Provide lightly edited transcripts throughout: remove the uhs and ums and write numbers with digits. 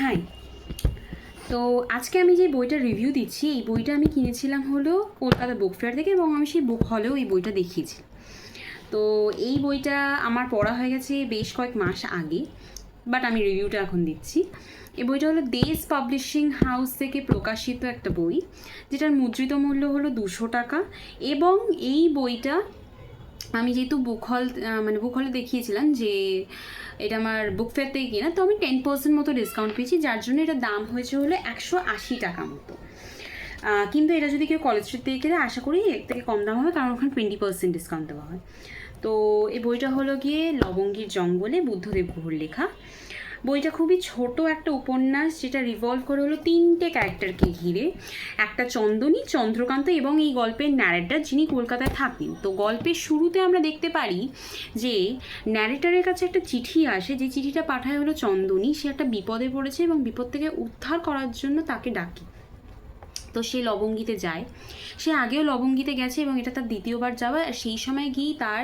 High. তো আজকে আমি যে বইটা রিভিউ দিচ্ছি, এই বইটা আমি কিনেছিলাম হলো কলকাতা বুক ফেয়ার থেকে, এবং আমি সেই বুক হলেও এই বইটা দেখিয়েছি। তো এই বইটা আমার পড়া হয়ে গেছে বেশ কয়েক মাস আগে, বাট আমি রিভিউটা এখন দিচ্ছি। এই বইটা হলো দেশ পাবলিশিং হাউস থেকে প্রকাশিত একটা বই, যেটার মুদ্রিত মূল্য হলো 200 টাকা। এবং এই বইটা আমি যেহেতু বুক হলে দেখিয়েছিলাম যে এটা আমার বুক ফেয়ার থেকে কিনা, তো আমি 10% মতো ডিসকাউন্ট পেয়েছি, যার জন্য এটার দাম হয়েছে হলো 180 টাকা মতো। কিন্তু এটা যদি কেউ কলেজ স্ট্রিট থেকে কিনে, আশা করি এর থেকে কম দাম হবে, কারণ ওখানে 20% ডিসকাউন্ট দেওয়া হয়। তো এই বইটা হলো গিয়ে লবঙ্গীর জঙ্গলে, বুদ্ধদেব গুহর লেখা। বইটা খুবই ছোট একটা উপন্যাস, যেটা রিভলভ করে হলো 3টে ক্যারেক্টারকে ঘিরে। একটা চন্দনী, চন্দ্রকান্ত এবং এই গল্পের ন্যারেটর, যিনি কলকাতায় থাকেন। তো গল্পের শুরুতে আমরা দেখতে পারি যে ন্যারেটরের কাছে একটা চিঠি আসে, যে চিঠিটা পাঠায় হলো চন্দনী। সে একটা বিপদে পড়েছে এবং বিপদ থেকে উদ্ধার করার জন্য তাকে ডাকে। তো সে লবঙ্গিতে যায়। সে আগেও লবঙ্গিতে গেছে এবং এটা তার দ্বিতীয়বার যাওয়া। সেই সময় গিয়েই তার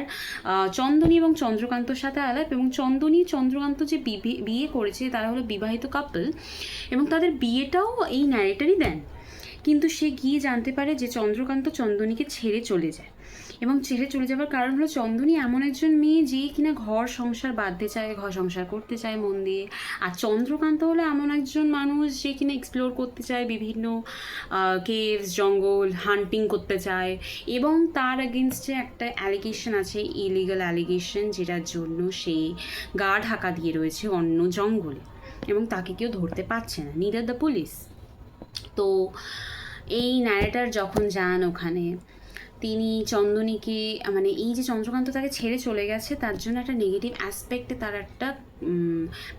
চন্দনী এবং চন্দ্রকান্তর সাথে আলাপ, এবং চন্দনী চন্দ্রকান্ত যে বিয়ে করেছে তারা হলো বিবাহিত কাপল, এবং তাদের বিয়েটাও এই ন্যারেটারই দেন। কিন্তু সে গিয়ে জানতে পারে যে চন্দ্রকান্ত চন্দনীকে ছেড়ে চলে যায়, এবং ছেড়ে চলে যাওয়ার কারণ হলো চন্দনী এমন একজন মেয়ে যে কিনা ঘর সংসার বাঁধতে চায়, ঘর সংসার করতে চায় মন দিয়ে। আর চন্দ্রকান্ত হলো এমন একজন মানুষ যে কিনা এক্সপ্লোর করতে চায় বিভিন্ন কেভস, জঙ্গল, হান্টিং করতে চায়। এবং তার এগেনস্টে একটা অ্যালিগেশন আছে, ইলিগাল অ্যালিগেশন, যেটার জন্য সে গা ঢাকা দিয়ে রয়েছে অন্য জঙ্গলে, এবং তাকে কেউ ধরতে পারছে না, নিদার দ্য পুলিশ। তো এই ন্যারেটার যখন যান ওখানে, তিনি চন্দনীকে, মানে এই যে চন্দ্রকান্ত তাকে ছেড়ে চলে গেছে, তার জন্য একটা নেগেটিভ অ্যাসপেক্টে তার একটা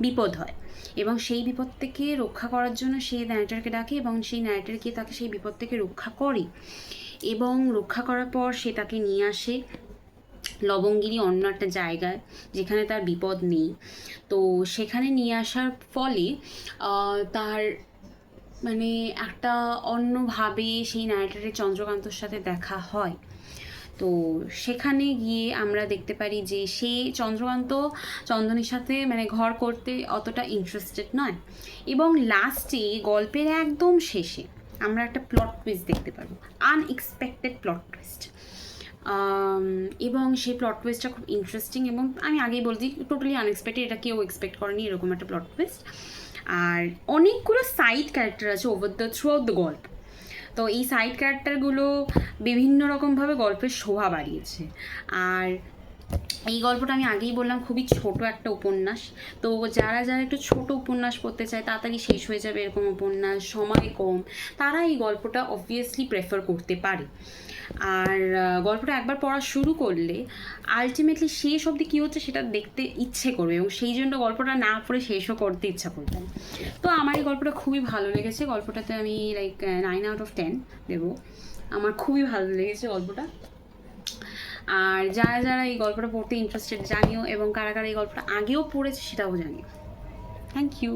বিপদ হয়, এবং সেই বিপদ থেকে রক্ষা করার জন্য সে ন্যারেটারকে ডাকে, এবং সেই ন্যারেটারকে তাকে সেই বিপদ থেকে রক্ষা করে। এবং রক্ষা করার পর সে তাকে নিয়ে আসে লবঙ্গিরি অন্য একটা জায়গায়, যেখানে তার বিপদ নেই। তো সেখানে নিয়ে আসার ফলে তার মানে একটা অন্যভাবে সেই ন্যারেটারের চন্দ্রকান্তর সাথে দেখা হয়। তো সেখানে গিয়ে আমরা দেখতে পারি যে সে চন্দ্রকান্ত চন্দনীর সাথে মানে ঘর করতে অতটা ইন্টারেস্টেড নয়। এবং লাস্টে গল্পের একদম শেষে আমরা একটা প্লট টুইস্ট দেখতে পারবো, আনএক্সপেক্টেড প্লট টুইস্ট। এবং সেই প্লট টুইস্টটা খুব ইন্টারেস্টিং, এবং আমি আগেই বলছি টোটালি আনএক্সপেক্টেড, এটা কেউ এক্সপেক্ট করেনি এরকম একটা প্লট টুইস্ট। আর অনেকগুলো সাইড ক্যারেক্টার আছে থ্রু আউট দ্য গল্প। তো এই সাইড ক্যারেক্টারগুলো বিভিন্ন রকমভাবে গল্পের শোভা বাড়িয়েছে। আর এই গল্পটা আমি আগেই বললাম খুবই ছোট একটা উপন্যাস। তো যারা যারা একটু ছোট উপন্যাস পড়তে চায়, তাড়াতাড়ি শেষ হয়ে যাবে এরকম উপন্যাস, সময় কম, তারা এই গল্পটা অবভিয়াসলি প্রেফার করতে পারে। আর গল্পটা একবার পড়া শুরু করলে আলটিমেটলি শেষ অবধি কী হচ্ছে সেটা দেখতে ইচ্ছে করবে, এবং সেই জন্য গল্পটা না পড়ে শেষও করতে ইচ্ছা করবে। তো আমার এই গল্পটা খুবই ভালো লেগেছে। গল্পটাতে আমি 9/10 দেবো। আমার খুবই ভালো লেগেছে গল্পটা। আর যারা যারা এই গল্পটা পড়তে ইন্টারেস্টেড জানিও, এবং কারা কারা এই গল্পটা আগেও পড়েছে সেটাও জানিও। Thank you.